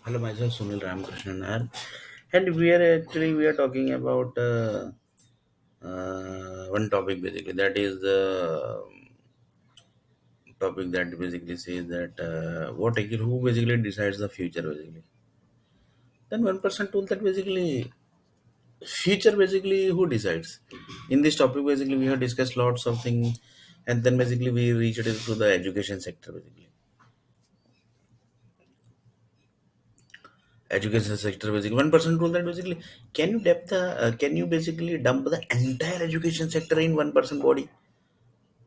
Hello, myself Sunil R Nair, and we are talking about one topic basically. That is the topic that basically says that who basically decides the future basically. Then one person told that basically future basically who decides. In this topic basically we have discussed lots of things, and then basically we reached it to the education sector basically. Education sector basically one person told that basically can you basically dump the entire education sector in one person body.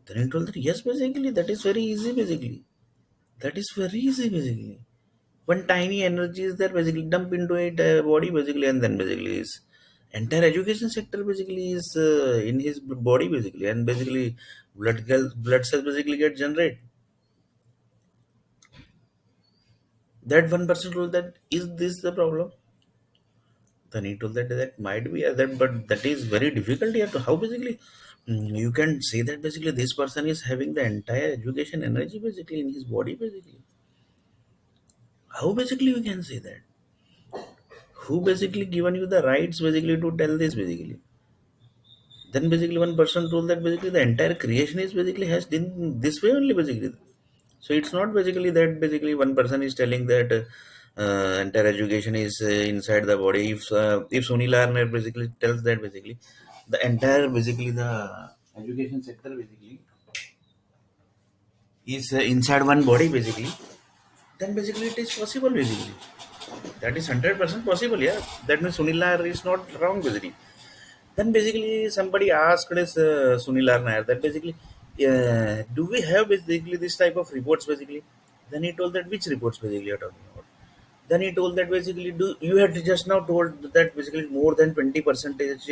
Then I told that yes basically that is very easy basically, that is very easy basically. One tiny energy is there basically dump into it body basically, and then basically is entire education sector basically is in his body basically, and basically blood cells basically get generated. That one person told that is this the problem. Then he told that that might be that, but that is very difficult here. To how basically you can say that basically this person is having the entire education energy basically in his body basically. How basically you can say that? Who basically given you the rights basically to tell this basically? Then basically one person told that basically the entire creation is basically has been this way only basically. So it's not basically that basically one person is telling that entire education is inside the body. If Sunil R Nair basically tells that basically the entire basically the education sector basically is inside one body basically, then basically it is possible basically. That is 100% possible. Yeah, that means Sunil R is not wrong basically. Then basically somebody asked us Sunil R Nair that basically do we have basically this type of reports basically? Then he told that which reports basically you're talking about. Then he told that basically do you had just now told that basically more than 20 percentage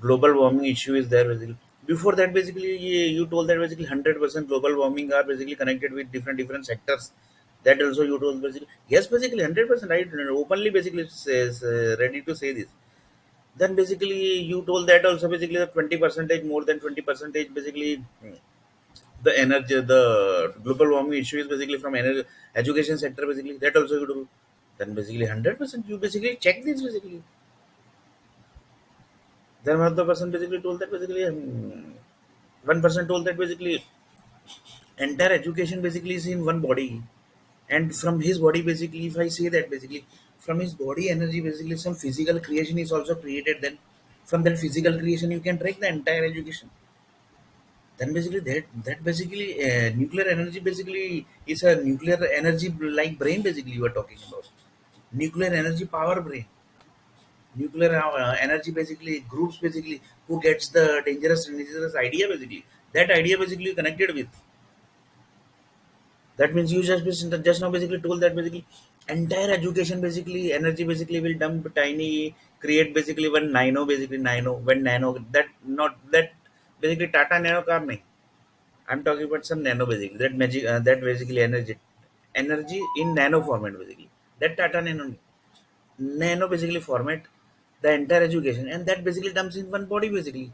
global warming issue is there basically. Before that basically you told that basically 100% global warming are basically connected with different sectors. That also you told basically yes basically 100% I openly basically says ready to say this. Then basically you told that also basically the 20 percentage more than 20 percentage basically the energy the global warming issue is basically from energy, education sector basically that also you do. Then basically 100% you basically check this basically. Then one other person basically told that basically one person told that basically entire education basically is in one body, and from his body basically if I say that basically from his body energy basically some physical creation is also created. Then from that physical creation you can track the entire education. Then basically that basically nuclear energy basically is a nuclear energy like brain basically you are talking about. Nuclear energy power brain. Nuclear energy basically groups basically who gets the dangerous idea basically. That idea basically connected with. That means you just now basically told that basically entire education basically energy basically will dump tiny create basically one nano basically nano when nano that not that basically Tata nano car nahi. I'm talking about some nano basically. That magic, that basically energy in nano format basically. That Tata nano basically format the entire education, and that basically dumps in one body basically.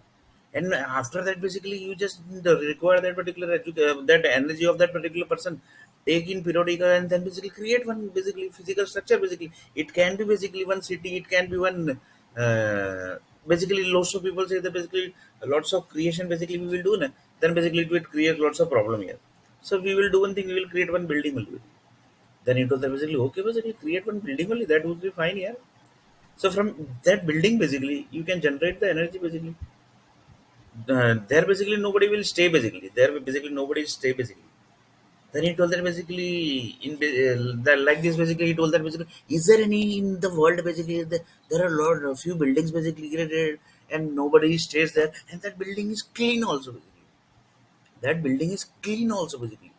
And after that, basically, you just require that particular that energy of that particular person, take in periodical, and then basically create one basically physical structure. Basically, it can be basically one city, it can be one. Basically, lots of people say that basically lots of creation basically we will do. Na? Then basically it will create lots of problem here. So we will do one thing. We will create one building only. Then it was basically okay. Basically, create one building only. That would be fine here. So from that building, basically, you can generate the energy. Basically, there basically nobody will stay. Basically, there basically nobody stay. Basically, then he told that basically like this. Basically, he told that basically, is there any in the world? Basically, there are a few buildings basically created, and nobody stays there, and that building is clean also. Basically, that building is clean also. Basically,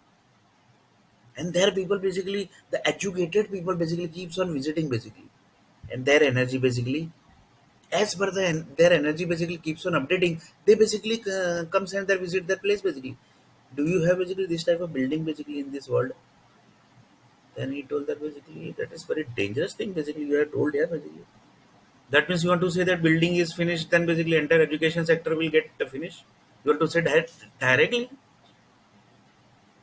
and there people basically the educated people basically keeps on visiting basically, and their energy basically as per their energy basically keeps on updating. They basically comes and they visit their place basically. Do you have basically this type of building basically in this world? Then he told that basically that is very dangerous thing basically you are told here basically. That means you want to say that building is finished, then basically entire education sector will get finished. You want to say directly.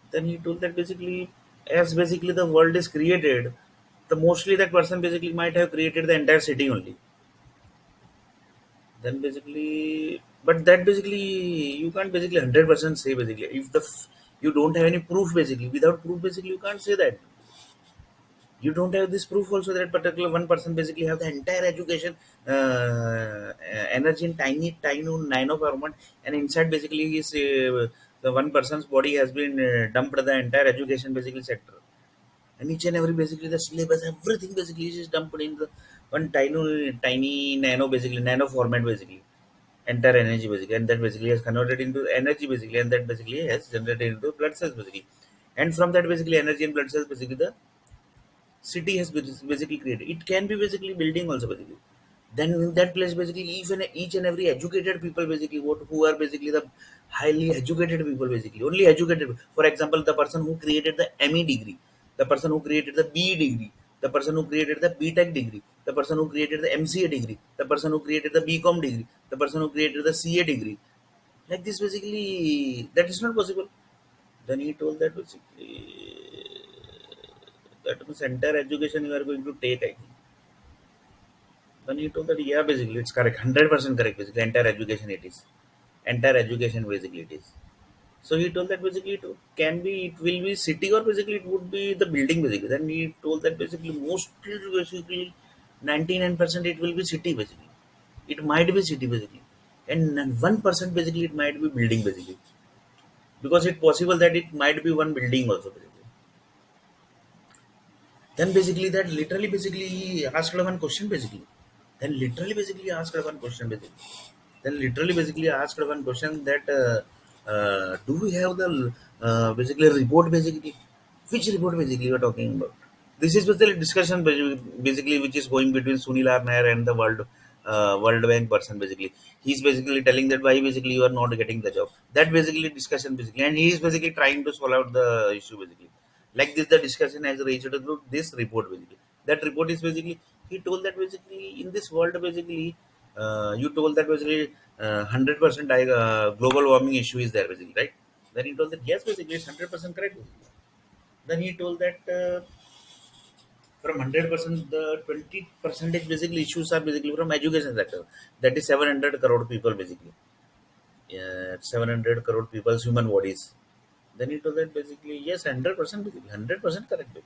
Then he told that basically as basically the world is created, the mostly that person basically might have created the entire city only. Then basically, but that basically you can't basically 100% say basically if you don't have any proof basically. Without proof basically you can't say that. You don't have this proof also that particular one person basically have the entire education energy in tiny nano environment, and inside basically his the one person's body has been dumped the entire education basically sector, and each and every basically the syllabus everything basically is dumped in the one tiny nano basically nano format basically entire energy basically, and that basically has converted into energy basically, and that basically has generated into blood cells basically, and from that basically energy and blood cells basically the city has basically created. It can be basically building also basically. Then in that place basically even each and every educated people basically what who are basically the highly educated people basically only educated. For example, the person who created the ME degree, the person who created the BE degree, the person who created the BTech degree, the person who created the MCA degree, the person who created the BCom degree, the person who created the CA degree. Like this basically that is not possible. Then he told that basically that means entire education you are going to take, I think. Then he told that yeah, basically it's correct, 100% correct. Basically, entire education it is, entire education basically it is. So he told that basically it can be, it will be city or basically it would be the building basically. Then he told that basically mostly basically 99% it will be city basically. It might be city basically, and 1% basically it might be building basically, because it's possible that it might be one building also basically. Then basically that literally basically he asked one question basically. Then literally basically asked one question basically. Then literally basically asked one question that do we have the basically report basically? Which report basically you are talking about? This is basically discussion basically which is going between Sunil R Nair and the World Bank person basically. He's basically telling that why basically you are not getting the job. That basically discussion basically, and he is basically trying to solve out the issue basically. Like this, the discussion has reached to this report basically. That report is basically he told that basically in this world basically you told that basically 100% global warming issue is there basically, right? Then he told that yes basically it's 100% correct. Basically. Then he told that from 100% the 20 percentage basically issues are basically from education sector. That is 700 crore people basically. 700 crore people's human bodies. Then he told that basically yes 100% basically 100% correct basically.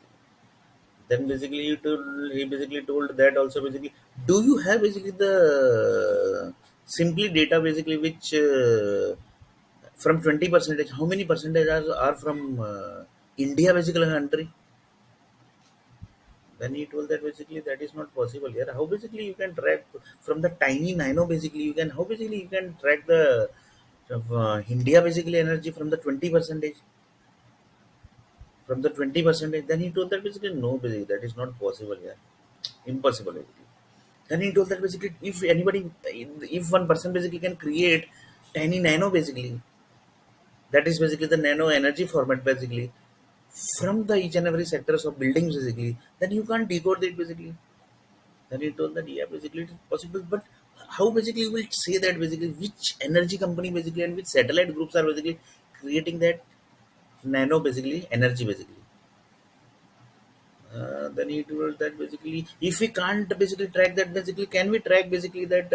Then basically he basically told that also basically do you have basically the simply data basically which from 20 percentage how many percentage are from India basically country. Then he told that basically that is not possible here. How basically you can track from the tiny nano basically you can how basically you can track the India basically energy from the 20 percentage, from the 20 percentage. Then he told that basically no basically that is not possible here, impossible basically. Then he told that basically if anybody if one person basically can create tiny nano basically, that is basically the nano energy format basically from the each and every sectors of buildings basically, then you can't decode it basically. Then he told that yeah, basically it is possible, but how basically you will say that basically which energy company basically and which satellite groups are basically creating that nano basically energy basically. Then he told that basically if we can't basically track that basically can we track basically that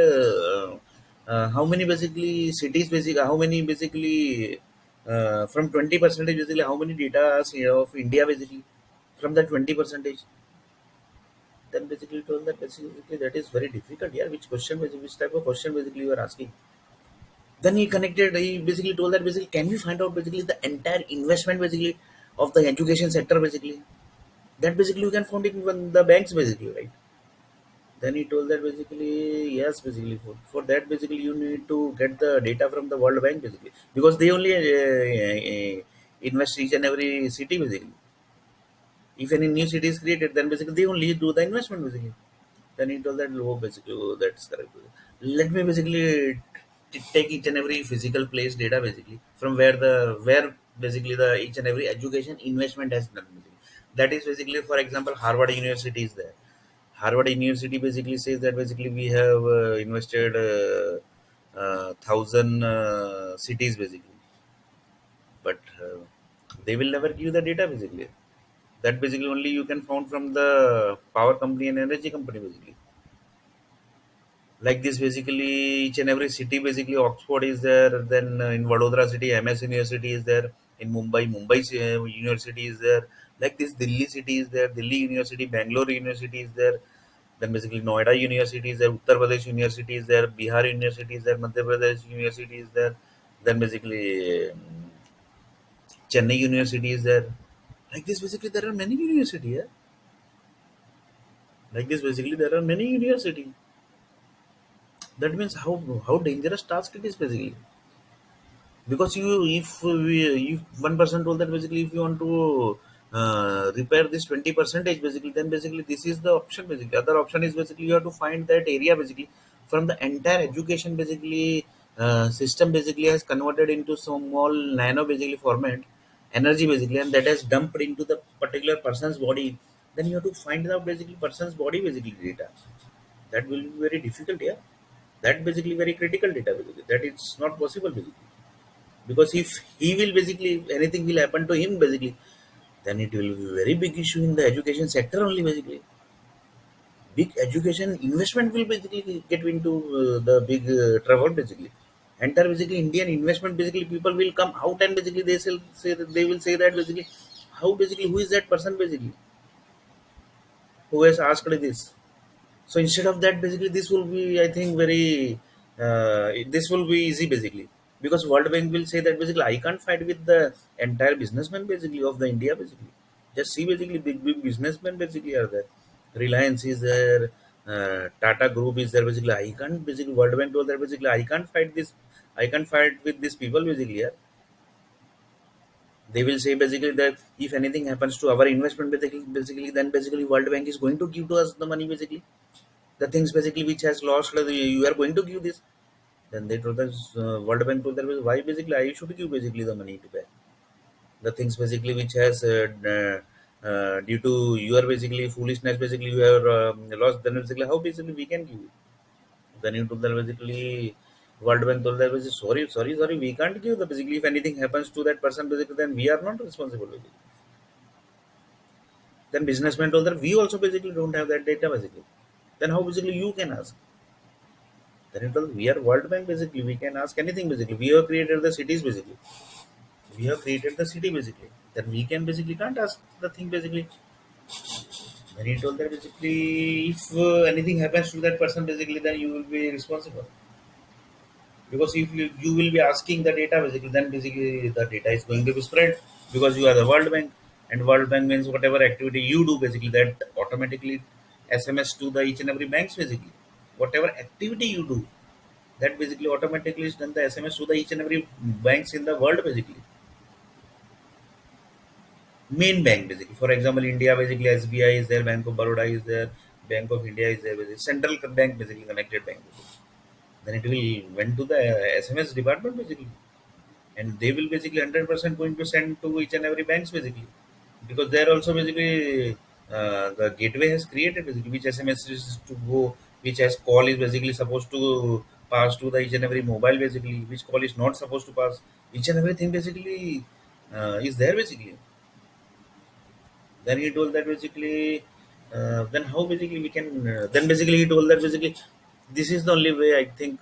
how many basically cities basically how many basically from 20 percentage basically how many data of India basically from that 20 percentage. Then basically told that basically that is very difficult. Yeah, which question basically, which type of question basically you are asking? Then he connected. He basically told that basically can we find out basically the entire investment basically of the education sector basically. That basically you can find it in the banks basically, right? Then he told that basically yes, basically for that basically you need to get the data from the World Bank basically because they only invest each and every city basically. If any new city is created, then basically they only do the investment basically. Then he told that, oh, basically, oh, that's correct. Let me basically take each and every physical place data basically from where basically the each and every education investment has done. Basically. That is basically, for example, Harvard University is there. Harvard University basically says that basically we have invested 1,000 cities basically, but they will never give the data basically. That basically only you can found from the power company and energy company basically. Like this basically each and every city basically Oxford is there, then in Vadodara city MS University is there, in Mumbai University is there, like this Delhi city is there, Delhi University, Bangalore University is there, then basically Noida University is there, Uttar Pradesh University is there, Bihar University is there, Madhya Pradesh University is there, then basically Chennai University is there. Like this basically there are many university, yeah? Like this basically there are many university. That means how dangerous task it is basically. Because if one person told that basically if you want to repair this 20 percentage basically, then basically this is the option basically. Other option is basically you have to find that area basically from the entire education basically system basically has converted into some small nano basically format energy basically, and that has dumped into the particular person's body. Then you have to find out basically person's body basically data. That will be very difficult, yeah. That basically very critical data basically. That it's not possible basically, because if he will basically if anything will happen to him basically, then it will be very big issue in the education sector only basically. Big education investment will basically get into the big trouble basically. Entire basically Indian investment basically people will come out and basically they will say that basically how basically who is that person basically who has asked this. So instead of that, basically, this will be, I think, this will be easy basically, because World Bank will say that basically I can't fight with the entire businessmen basically of the India basically. Just see basically big businessmen basically are there. Reliance is there, Tata Group is there basically. I can't basically World Bank told that basically I can't fight this. I can't fight with these people basically. Yeah. They will say basically that if anything happens to our investment basically then basically World Bank is going to give to us the money basically, the things basically which has lost, you are going to give this. Then they told us World Bank told that why basically I should give basically the money to pay the things basically which has due to your basically foolishness basically you have lost, then basically how basically we can give it. Then you told that basically World Bank told that basically sorry we can't give the basically if anything happens to that person basically then we are not responsible basically. Then businessman told that we also basically don't have that data basically, then how basically you can ask. Then it was we are World Bank basically. We can ask anything basically. We have created the cities basically. We have created the city basically. Then we can basically can't ask the thing basically. Then he told that basically if anything happens to that person basically, then you will be responsible. Because if you will be asking the data basically, then basically the data is going to be spread because you are the World Bank, and World Bank means whatever activity you do basically that automatically SMS to the each and every banks basically. Whatever activity you do, that basically automatically is done the SMS to the each and every banks in the world basically. Main bank basically. For example, India basically SBI is there, Bank of Baroda is there, Bank of India is there, basically. Central bank basically connected bank. Basically. Then it will went to the SMS department basically, and they will basically 100% going to send to each and every banks basically, because there also basically the gateway has created basically which SMS is to go, which has call is basically supposed to pass to the each and every mobile basically, which call is not supposed to pass, each and everything basically is there basically. Then he told that basically, then how basically we can. Then basically he told that basically, this is the only way I think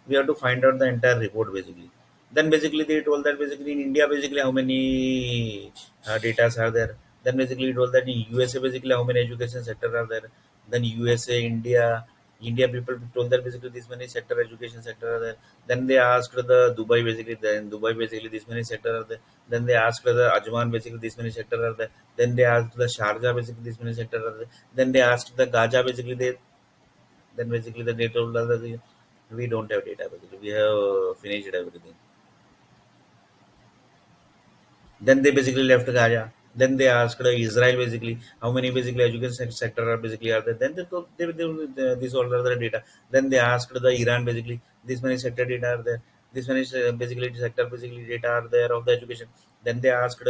we have to find out the entire report basically. Then basically they told that basically in India basically how many datas are there. Then basically he told that in USA basically how many education sector are there. Then USA, India people told that basically this many sector education sector are there. Then they asked the Dubai basically. Then Dubai basically this many sector are there. Then they asked the Ajman basically this many sector are there. Then they asked the Sharjah basically this many sector are there. Then they asked the Gaza basically then basically they told us that we don't have data basically. We have finished everything. Then they basically left Gaza. Then they asked Israel basically how many basically education sector are basically are there. Then this all other data. Then they asked the Iran basically this many sector data are there. This many basically sector basically data are there of the education. Then they asked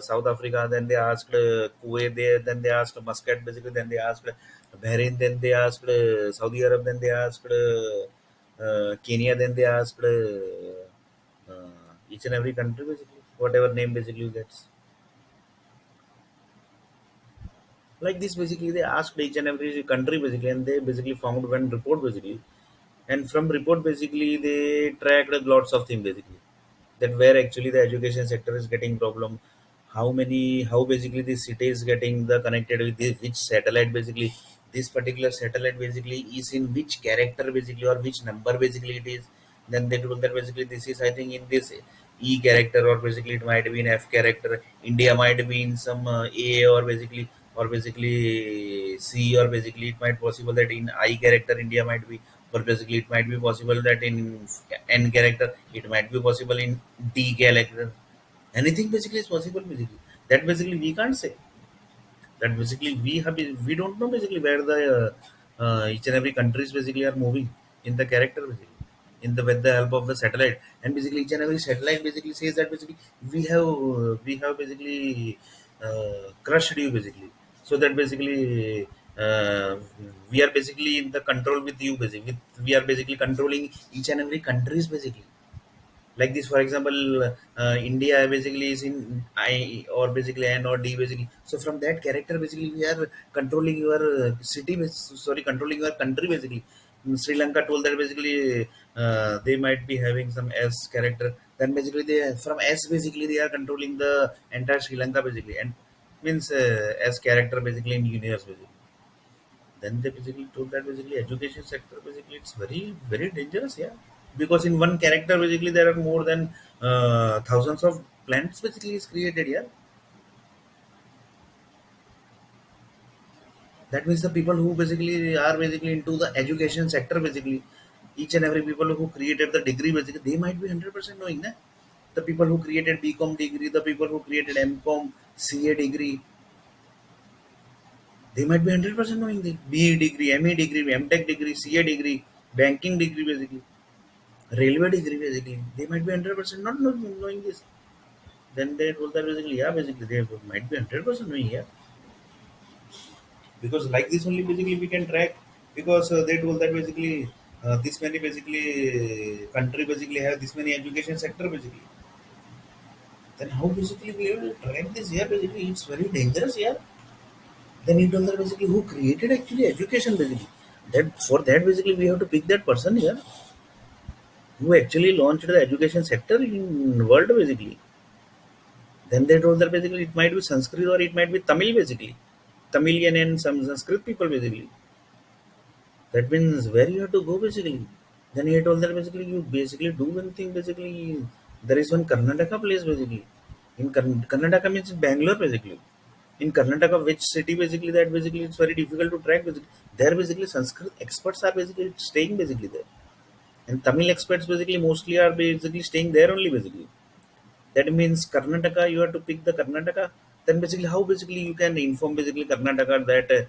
South Africa. Then they asked Kuwait. Then they asked Muscat basically. Then they asked Bahrain. Then they asked Saudi Arab. Then they asked Kenya. Then they asked each and every country basically, whatever name basically you get. Like this basically they asked each and every country basically, and they basically found one report basically, and from report basically they tracked lots of things basically, that where actually the education sector is getting problem, how basically the city is getting the connected with this, which satellite basically, this particular satellite basically is in which character basically or which number basically it is. Then they told that basically this is I think in this E character, or basically it might be in F character. India might be in some A, or basically C, or basically it might possible that in I character India might be, or basically it might be possible that in N character it might be possible in D character. Anything basically is possible basically. That basically we can't say. That basically we don't know basically where the each and every countries basically are moving in the character basically, in the with the help of the satellite. And basically each and every satellite basically says that basically we have basically crushed you basically, so that basically we are basically in the control with you basically we are basically controlling each and every countries basically. Like this for example, India basically is in I or basically N or D basically, so from that character basically we are controlling your sorry, controlling your country basically. Sri Lanka told that basically they might be having some S character, then basically they from S basically they are controlling the entire Sri Lanka basically, and means S character basically in universe basically. Then they basically told that basically education sector basically it's very very dangerous, yeah, because in one character basically there are more than thousands of planets basically is created, yeah. That means the people who basically are basically into the education sector basically, each and every people who created the degree basically they might be 100% knowing that. The people who created BCom degree, the people who created MCom CA degree, they might be 100% knowing the BE degree, ME degree, MTech degree, CA degree, banking degree basically, railway degree basically. They might be 100% not knowing this. Then they told that basically, yeah, basically they might be 100% knowing, yeah, because like this only basically we can track, because they told that basically this many basically country basically have this many education sector basically. Then how basically we will track this? Yeah, basically it's very dangerous. Yeah. Then he told that basically who created actually education basically. That for that basically we have to pick that person here who actually launched the education sector in world basically. Then they told that basically it might be Sanskrit or it might be Tamil basically. Tamilian and some Sanskrit people basically. That means where you have to go basically. Then he told that basically you basically do one thing basically. There is one Karnataka place basically. In Karnataka means Bangalore basically. In Karnataka, which city basically, that basically it's very difficult to track basically. There basically Sanskrit experts are basically staying basically there. And Tamil experts basically mostly are basically staying there only basically. That means Karnataka, you have to pick the Karnataka. Then basically how basically you can inform basically Karnataka that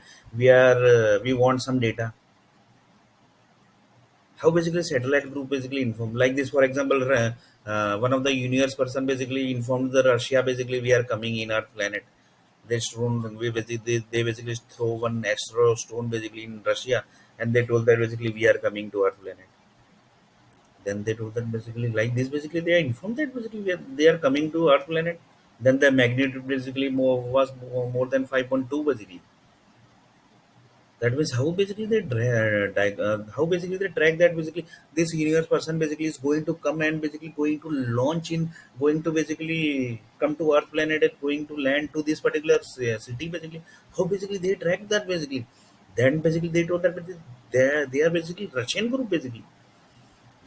we want some data. How basically satellite group basically inform like this. For example, one of the universe person basically informed the Russia basically we are coming in our planet. They stone we basically they basically throw one astro stone basically in Russia, and they told that basically we are coming to our planet. Then they told that basically like this basically they are informed that basically they are coming to our planet. Then the magnitude basically more than 5.2 basically. That means how basically how basically they track that basically this universe person basically is going to come and basically going to launch in, going to basically come to Earth planet and going to land to this particular city basically. How basically they track that basically. Then basically they told that basically they are basically Russian group basically.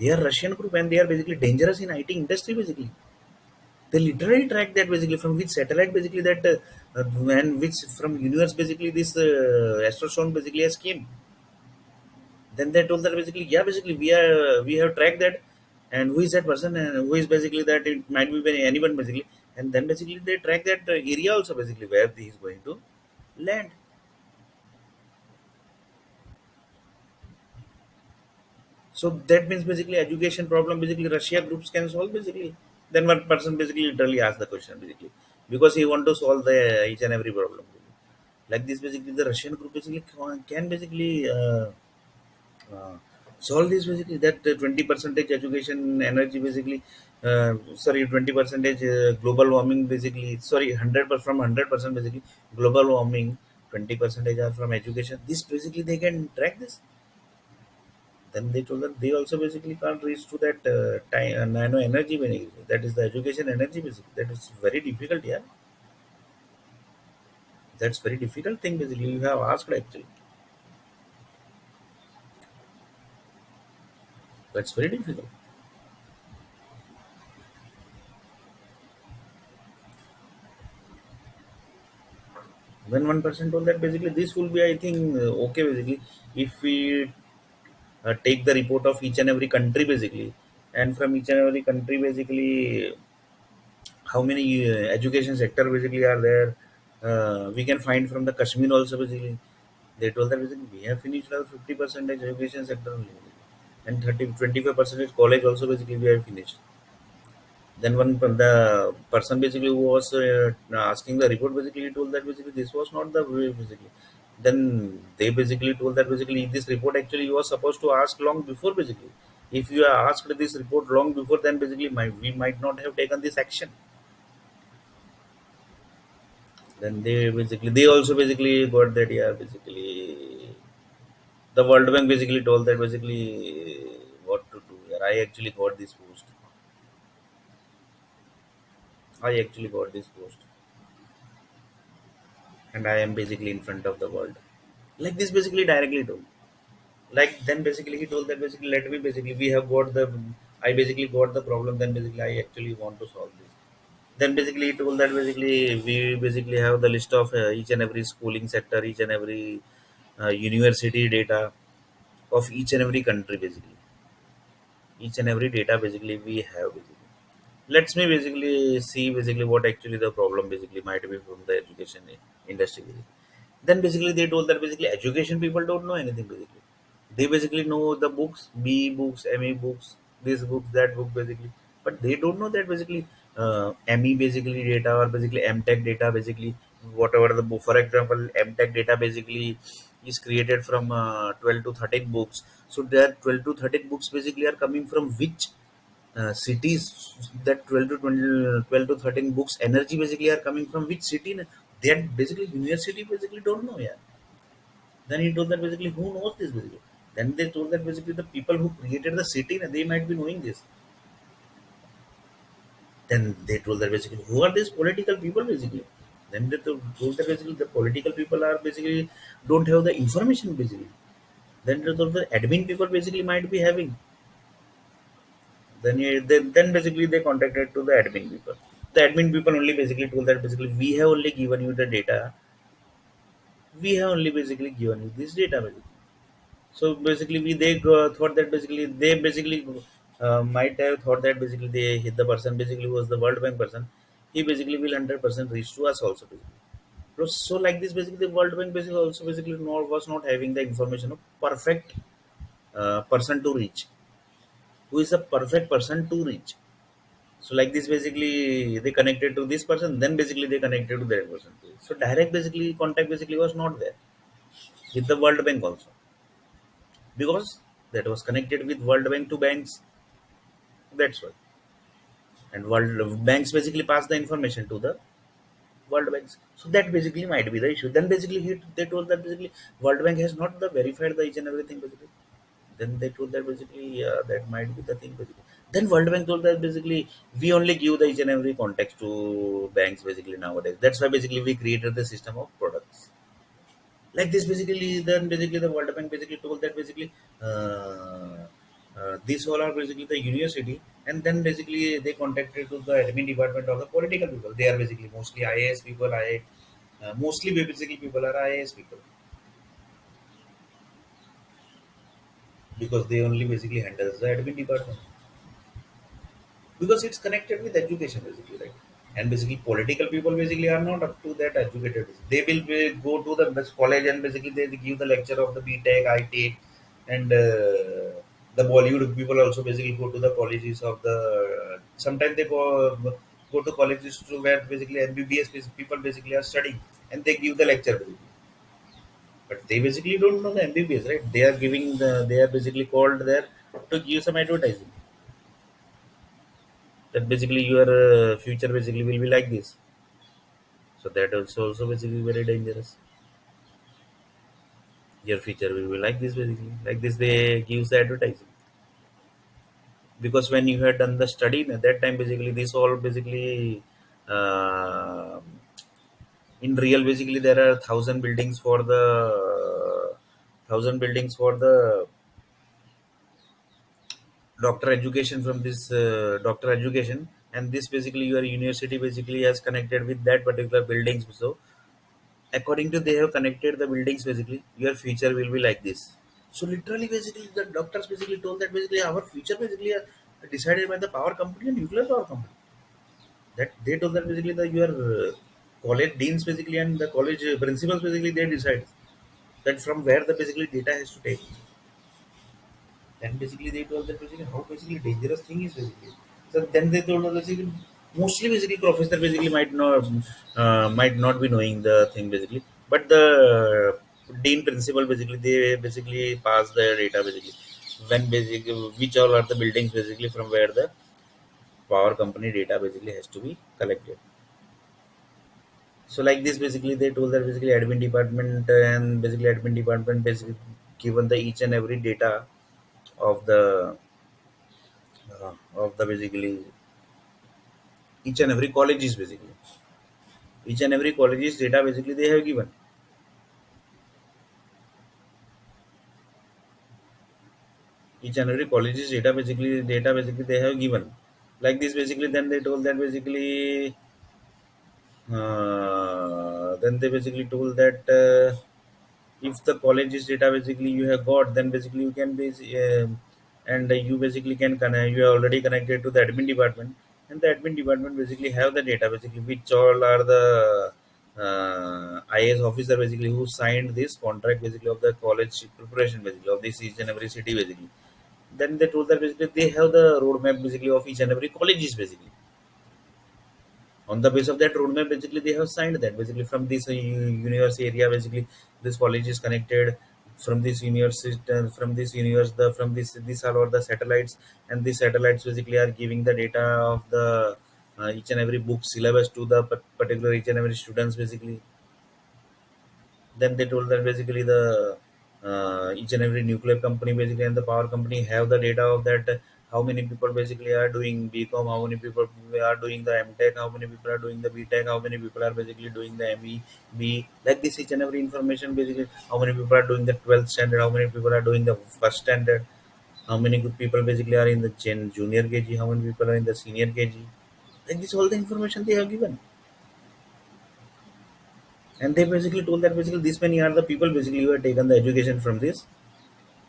They are Russian group and they are basically dangerous in IT industry basically. They literally track that basically from which satellite basically that and which from universe basically this astrostone basically has came. Then they told that basically yeah basically we have tracked that, and who is that person and who is basically that it might be anyone basically. And then basically they track that area also basically where he is going to land. So that means basically education problem basically Russia groups can solve basically. Then one person basically literally asked the question basically because he want to solve the each and every problem. Like this basically the Russian group basically can basically solve this basically that 20 percentage education energy basically sorry 20 percentage global warming basically sorry 100 from 100% basically global warming 20% are from education. This basically they can track this. Then they told that they also basically can't reach to that time, nano energy basically. That is the education energy basically. That is very difficult. Yeah, that's very difficult thing basically. You have asked actually. That's very difficult. When one person told that basically this will be, I think, okay basically if we take the report of each and every country basically, and from each and every country basically how many education sector basically are there. We can find from the Kashmir also basically. They told that basically we have finished our 50% education sector only, and 25% college also basically we have finished. Then the person basically who was asking the report basically he told that basically this was not the way basically. Then they basically told that basically this report actually you was supposed to ask long before basically. If you asked this report long before, then basically we might not have taken this action. Then they also basically got that, yeah, basically the World Bank basically told that basically what to do. Yeah, I actually got this post, and I am basically in front of the world. Like this basically directly told. Like then basically he told that basically let me basically we have got the I basically got the problem. Then basically I actually want to solve this. Then basically he told that basically we basically have the list of each and every schooling sector, each and every university data of each and every country basically, each and every data basically we have basically. Let's me basically see basically what actually the problem basically might be from the education industry basically. Then basically they told that basically education people don't know anything basically. They basically know the books, B books, ME books, this books, that book basically, but they don't know that basically ME basically data or basically MTech data basically whatever the book. For example, MTech data basically is created from 12 to 13 books. So that 12 to 13 books basically are coming from which cities, that 12 to 20, 12 to 13 books energy basically are coming from which city. That basically university basically don't know. Yeah. Then he told that basically who knows this basically. Then they told that basically the people who created the city, they might be knowing this. Then they told that basically who are these political people basically. Then they told that basically the political people are basically don't have the information basically. Then they told the admin people basically might be having. Then basically they contacted to the admin people. The admin people only basically told that basically we have only given you the data. We have only basically given you this data basically. So basically, thought that basically they basically might have thought that basically they hit the person basically who was the World Bank person. He basically will 100% reach to us also. Basically. So like this, basically the World Bank basically also basically was not having the information of perfect person to reach. Who is a perfect person to reach? So like this, basically they connected to this person, then basically they connected to that person. So direct basically contact basically was not there with the World Bank also, because that was connected with World Bank to banks. That's why. And World banks basically pass the information to the World Banks. So that basically might be the issue. Then basically they told that basically World Bank has not the verified the each and everything basically. Then they told that basically that might be the thing basically. Then World Bank told that basically we only give the each and every context to banks basically nowadays. That's why basically we created the system of products. Like this basically, then basically the World Bank basically told that basically these all are basically the university, and then basically they contacted to the admin department of the political people. They are basically mostly IAS people. Mostly basically people are IAS people, because they only basically handles the admin department, because it's connected with education basically, right? And basically political people basically are not up to that educated. They will go to the best college, and basically they give the lecture of the BTech, IT, and the Bollywood people also basically go to the colleges of the. Sometimes they go to colleges to where basically MBBS people basically are studying, and they give the lecture basically. But they basically don't know the MBBS, right? They are giving they are basically called there to give some advertising, that basically your future basically will be like this. So that also basically very dangerous. Your future will be like this basically. Like this they gives the advertising. Because when you had done the study at that time basically this all basically uh, in real basically there are thousand buildings for the thousand buildings for the doctor education from this doctor education, and this basically your university basically has connected with that particular buildings. So according to they have connected the buildings basically your future will be like this. So literally basically the doctors basically told that basically our future basically decided by the power company and nuclear power company. That they told that basically the your college deans basically and the college principals basically they decide that from where the basically data has to take. Then basically they told that basically how basically dangerous thing is basically. So then they told us basically mostly basically professor basically might not be knowing the thing basically, but the dean principal basically they basically pass the data basically when basically which all are the buildings basically from where the power company data basically has to be collected. So like this basically they told that basically admin department and basically admin department basically given the each and every data of the basically each and every colleges basically each and every colleges data basically they have given each and every colleges data basically they have given like this basically then they told that basically then they basically told that if the colleges data basically you have got then basically you can be and you basically can connect you are already connected to the admin department, and the admin department basically have the data basically which all are the IAS officer basically who signed this contract basically of the college preparation basically of this each and every city basically. Then they told that basically they have the roadmap basically of each and every colleges basically. On the base of that roadmap basically they have signed that basically from this university area basically this college is connected from this university from this universe the from this these are all the satellites, and these satellites basically are giving the data of the each and every book syllabus to the particular each and every students basically. Then they told that basically the each and every nuclear company basically and the power company have the data of that how many people basically are doing BCom, how many people are doing the MTech, how many people are doing the BTech, how many people are basically doing the ME, B, like this each and every information basically, how many people are doing the 12th standard, how many people are doing the first standard, how many good people basically are in the junior KG, how many people are in the senior KG, like this all the information they have given. And they basically told that basically this many are the people basically who have taken the education from this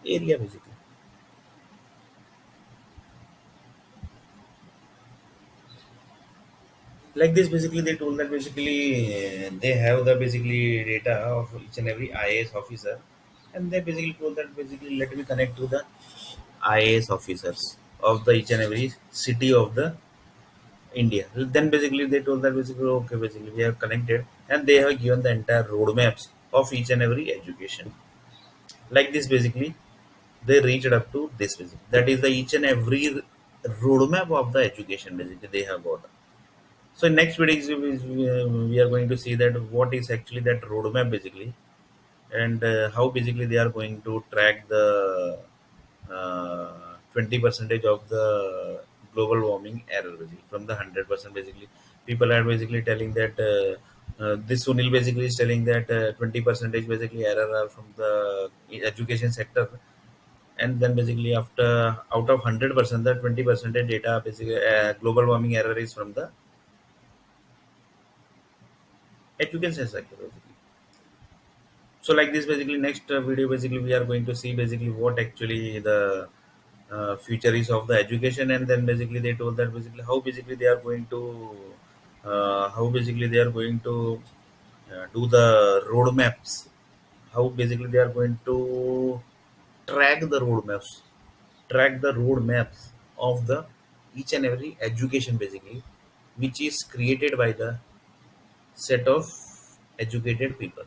area basically. Like this basically they told that basically they have the basically data of each and every IAS officer, and they basically told that basically let me connect to the IAS officers of the each and every city of the India. Then basically they told that basically okay basically we have connected, and they have given the entire roadmaps of each and every education. Like this basically they reached up to this basically. That is the each and every roadmap of the education basically they have got. So in next videos we are going to see that what is actually that roadmap basically, and how basically they are going to track the 20 percentage of the global warming error basically from the 100% basically. People are basically telling that this Sunil basically is telling that 20 percentage basically error are from the education sector, and then basically after out of 100% the 20% data basically global warming error is from the education sector basically. So like this basically next video basically we are going to see basically what actually the future is of the education, and then basically they told that basically how basically they are going to how basically they are going to do the roadmaps, how basically they are going to track the roadmaps of the each and every education basically, which is created by the set of educated people.